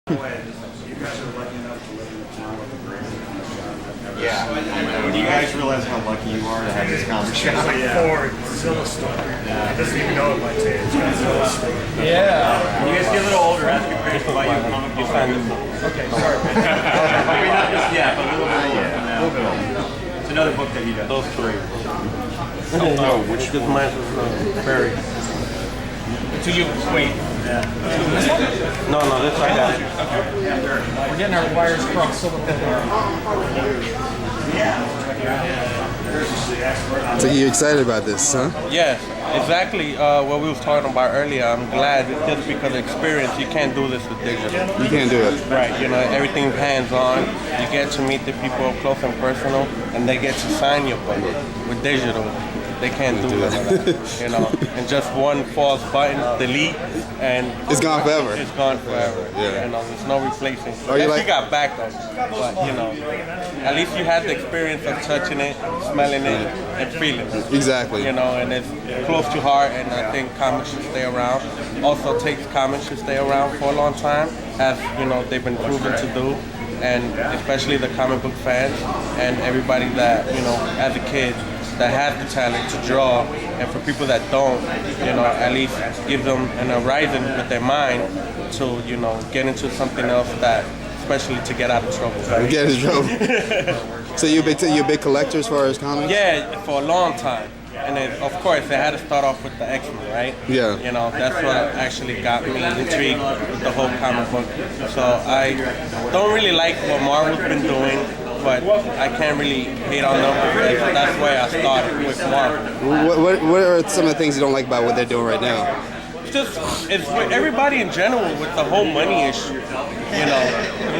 You guys are lucky enough to live in a town with a great comic shop. Yeah. Do you guys realize how lucky you are to have this comic shop? Ford, Zilla store. Yeah. It doesn't even know it by Tates. Zilla store. Yeah. When you guys get a little older, ask your parents to buy you a comic book. Okay, sorry. Maybe not just yet, but a little bit older. A little bit older. It's another book that he does. Those three. I don't know which This mine was very. So you wait. Yeah. No, this I got it. We're getting our wires crossed a little bit. So you're excited about this, huh? Yes, exactly what we was talking about earlier. I'm glad just because of experience, you can't do this with digital. You can't do it. Right, you know, everything's hands-on. You get to meet the people up close and personal, and they get to sign your book. With digital, they can't do that, you know. And just one false button, delete, and It's gone forever. it's gone forever. Yeah. You know, there's no replacing. Are you Unless like- you got backup, but you know, at least you had the experience of touching it, smelling it, and feeling it. Exactly. You know, and it's close to heart, and I think comics should stay around. Also, Tates comics should stay around for a long time, as you know they've been proven to do, and especially the comic book fans and everybody that you know, as a kid, that has the talent to draw, and for people that don't, you know, at least give them an horizon with their mind to, you know, get into something else that, especially to get out of trouble. Get in trouble. So you a big collector as far as comics? Yeah, for a long time. And then, of course, they had to start off with the X-Men, right? Yeah. You know, that's what actually got me intrigued with the whole comic book. So I don't really like what Marvel's been doing, but I can't really hate on them because that's where I started with Marvel. What are some of the things you don't like about what they're doing right now? It's with everybody in general with the whole money issue. You know,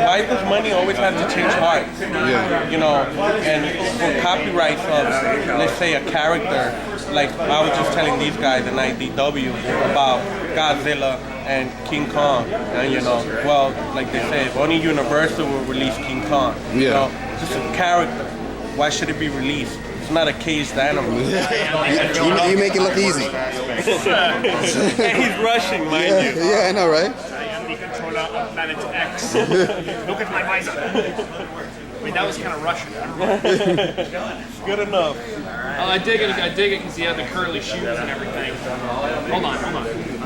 Biden's money always has to change hearts. Yeah. You know, and for copyrights of, let's say, a character, like I was just telling these guys in IDW about Godzilla and King Kong, and you know, well, like they said, only Universal will release King Kong. Yeah. You know, just a character. Why should it be released? It's not a caged animal. You make it look easy. And he's rushing, mind you. Yeah, I know, right? I am the controller of Planet X. Look at my visor. I mean, that was kind of Russian. Good enough. I dig it because he had the curly shoes and everything. Hold on.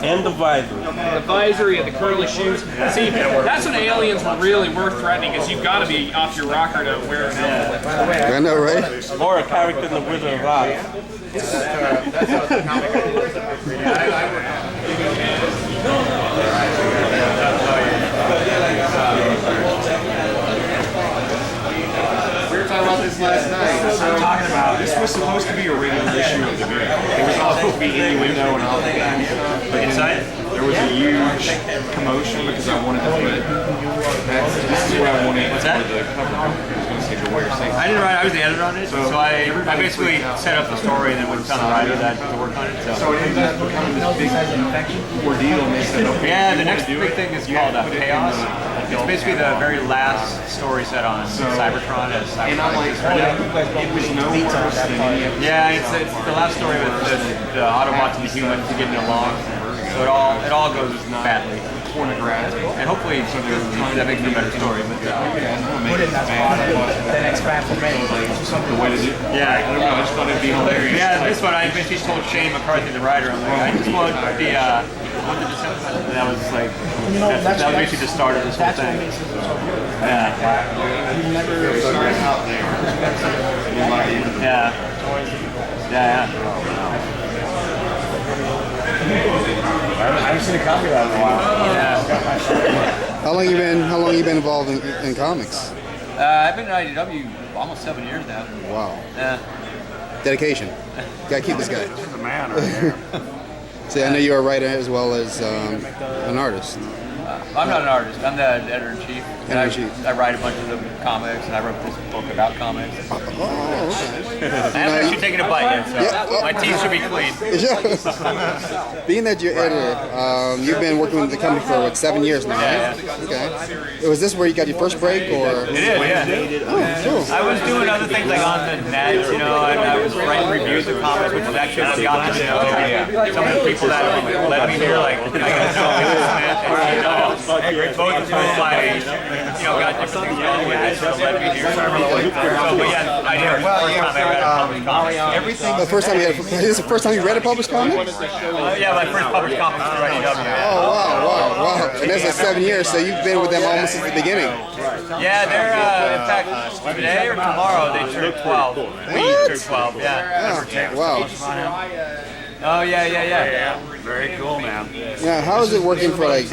And the visor. The visor, he had the curly shoes. See, that's when aliens really were threatening, because you've got to be off your rocker to wear an outfit. I know, right? Or a character in the Wizard of Oz. We were talking about this last night. I'm talking about this was supposed to be a regular issue of the book. It was all supposed to be innuendo and all that kind of stuff. But inside, there was a huge commotion because I wanted to put. This is what I wanted. What's that? The cover. I was going to say the Warrior Saint. I didn't write. I was the editor on it, so I basically set up the story and then would tell the writer that to work on it. So it ended up becoming this big ordeal, and they said, okay, Yeah, the next big thing is called Chaos. It's basically the very last story set on Cybertron as and I'm like, Cybertron. it was no worse than any of Yeah, it's the last story with the Autobots and the humans getting along. So it all goes badly. pornographic. And hopefully that makes it a better story. But Put it in that spot, then expand from it. The way to do it. yeah. I don't know, I just thought it'd be hilarious. Yeah, this one I basically told Shane McCarthy, the writer, I'm like, I just want the and that was like that was basically the start of this whole thing. Yeah. Yeah. Yeah. I haven't seen a copy of that in a while. Yeah. How long you been involved in comics? I've been at IDW almost 7 years now. Wow. Yeah. Dedication. Gotta keep this guy. This is a man right here. See, I know you're a writer as well as an artist. I'm not an artist. I'm the editor-in-chief. And Editor-in-chief. I write a bunch of the comics, and I wrote this book about comics. Oh, okay. I haven't actually taken a bite yet, so Yeah. my teeth should be clean. Being that you're editor, you've been working with the company for what, 7 years now, right? Okay. Was this where you got your first break, or? It is, yeah. Oh, cool. I was doing other things like on the net, you know, and I was writing reviews of comics, which is actually what got me to know some of the people that led me here, like, I got to know Smith and, you know, great. Both of whom I, got different things going with it, so led me here. But yeah, I did. First time I read a published comic. The first time this is the first time you read a published comic? Yeah, my first published comic was through IDW. Oh, wow. And that's 7 years, so you've been with them almost since the beginning. Yeah, they're, in fact, today or tomorrow they turned 12. We turned 12, yeah. Wow. Oh, yeah. Very cool, man. Now, how is it working for, like,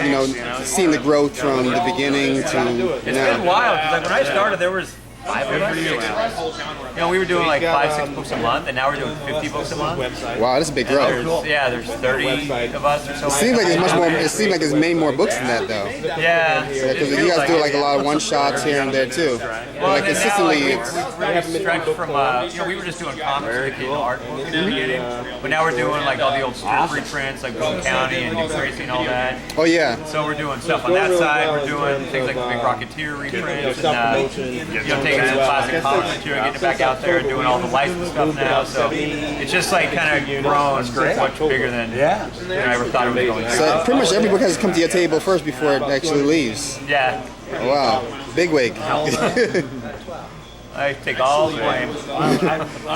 seeing the growth from the beginning to It's now? been wild, because when I started, there was 5 or 6. We were doing like 5-6 books a month, and now we're doing 50 books a month. Wow, that's a big growth. There's 30 of us or so. It seems like it's much more. It seems like it's made more books than that, though. Yeah. Because you guys do like a lot of one shots here and there too. Well, Like consistently, we've really stretched from we were just doing comics and art books in the beginning, but now we're doing like all the old strip reprints, like Boone County and New Tracy and all that. oh yeah. So we're doing stuff on that side. We're doing things like the Big Rocketeer reprints and taking some classic comics material, getting it back out there, and doing all the licensed stuff now. So it's just like kind of grown much bigger than I ever thought it was going to. So pretty much every book has to come to your table first before it actually leaves. Yeah. Wow, big wig. I take all the blame.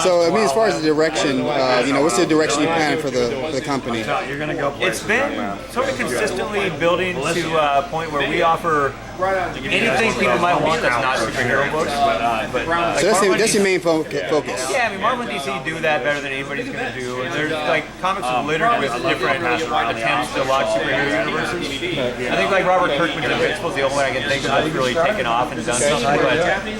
So I mean, as far as the direction, what's the direction you plan for the company? It's been sort of consistently building to a point where we offer anything people might want that's not superhero books. So that's your main focus. Yeah, I mean, Marvel and DC do that better than anybody's going to do. And there's like comics are littered with different attempts to launch superhero universes. I think like Robert Kirkman's Invincible is the only one I can think of that's really taken off and done something.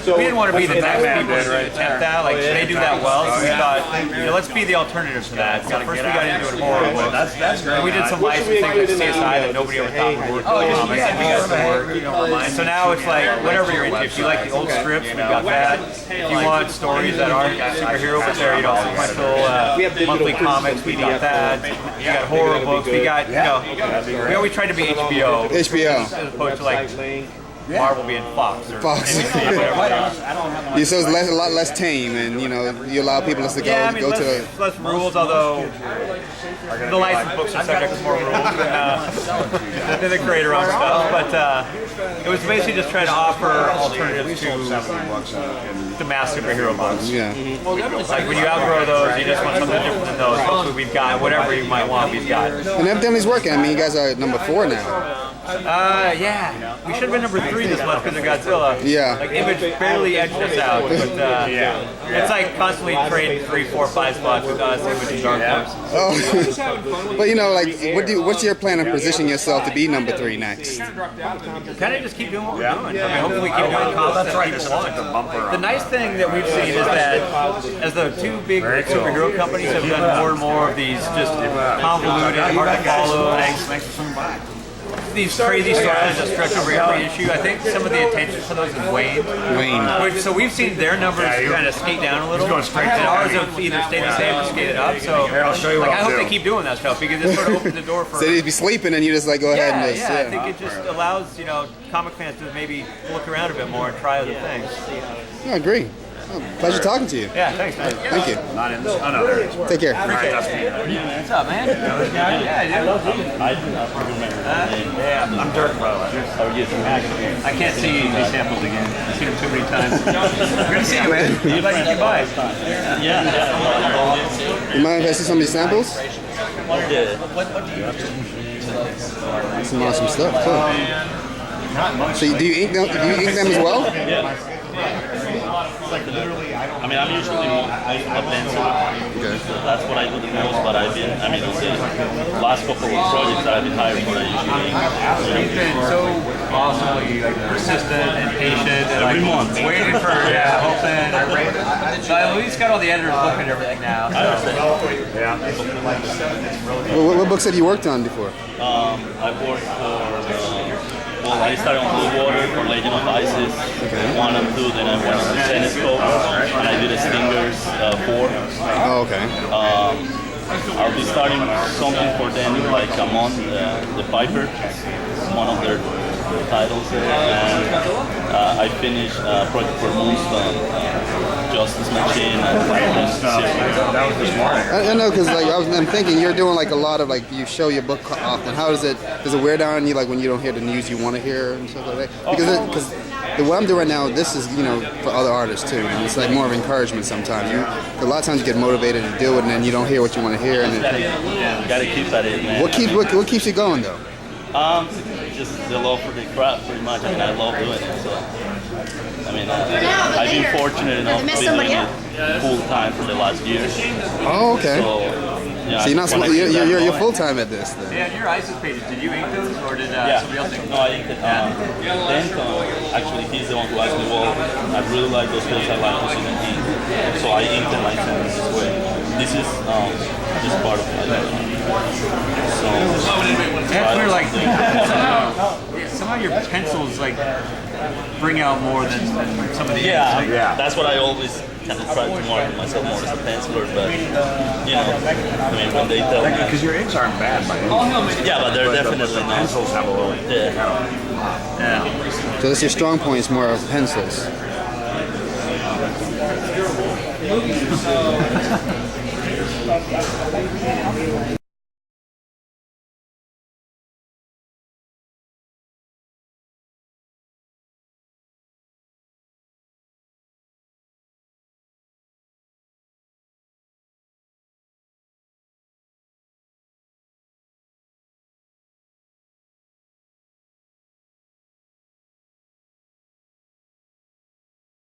But we didn't want to be the next people to attempt that. Like they do that well, so we thought, let's be the alternative to that. So first we got into it horror books. And we did some licensing like CSI that nobody ever thought would work. Comics and we got some work. And so now it's like whatever you're into. If you like the old strips, we've got that. If you want stories that aren't superhero, but they're sequential monthly comics, we got that. We got horror books. We got we always tried to be HBO. HBO. As opposed to like Marvel being Fox. Or Fox. Yeah, so it's a lot less tame, and you allow people to go to the. Less rules, although the licensed books are subject to more rules than the creator on stuff. But it was basically just trying to offer alternatives to the mass superhero books. Yeah. Like when you outgrow those, you just want something different than those. Hopefully we've got whatever you might want, we've got. And evidently it's working. I mean, you guys are number 4 now. Yeah. We should have been number 3 this month because of Godzilla. Yeah. Like Image barely edged us out, but it's like constantly trading 3, 4, 5 spots with us, Image and Dark Horse. Oh. But what's your plan on positioning yourself to be number 3 next? Kind of just keep doing what we're doing. I mean, hopefully keep doing comics that people want. The nice thing that we've seen is that as the 2 big superhero companies have done more and more of these just convoluted, hard to follow things, these crazy stories that stretch over every issue, I think some of the attention for those has waned. So we've seen their numbers kind of skate down a little, and ours have either stayed the same or skated up. So I hope they keep doing that stuff because it sort of opens the door for. So they'd be sleeping and you just go ahead and just. I think it just allows comic fans to maybe look around a bit more and try other things. I agree. Pleasure talking to you. Yeah, thanks, man. Thank you. Not in this. Oh, no, there it is. Take care. What's up, man? Yeah, dude. I'm Dirk, by the way. I can't see these samples again. I've seen them too many times. Good to see you, man. You'd like to buy? You mind if I see some of these samples? Some awesome stuff too. So do you ink them? Do you ink them as well? I mean, I'm usually a pencil. Okay. That's what I do the most, but I've been, the last couple of projects that I've been hired for, I usually You've been so awesomely persistent and patient and every month. Waiting for hoping. So at least got all the editors looking at everything now. What books have you worked on before? I've worked for, I started on Blue Water for Legend of Isis, 1 and 2, then I went on the Senescope, and I did a Stingers 4. Oh, okay. I'll be starting something for them in like a month, the Piper, one of their couple of titles there, and I finished Project for Moonstone, Justice Machine, and That was this morning. I know, because like I'm thinking you're doing like a lot of like you show your book often. How does it wear down on you like when you don't hear the news you want to hear and stuff like that? Because what I'm doing right now, this is for other artists too. It's like more of encouragement sometimes. A lot of times you get motivated to do it and then you don't hear what you want to hear. And gotta keep at it, man. What keeps you going though? Just the love for the craft, pretty much. I mean, I love doing it. So, I mean, I've been fortunate enough to be doing it full time for the last year. Oh, okay. So you're not you're full time at this then. Yeah, your ISIS pages, did you ink those or did somebody else ink them? No, I inked it. Actually, he's the one who asked me, well, I really like those pages, I like to see them ink. So I inked them like this way. This is this part of my life. So, We're like, somehow your pencils like bring out more than some of the inks. That's what I always kind of try to market myself more as a penciler, but I mean, when they tell me, Because your inks aren't bad by any means. yeah, but they're definitely not. Pencils have a little. So that's your strong point, is more of pencils.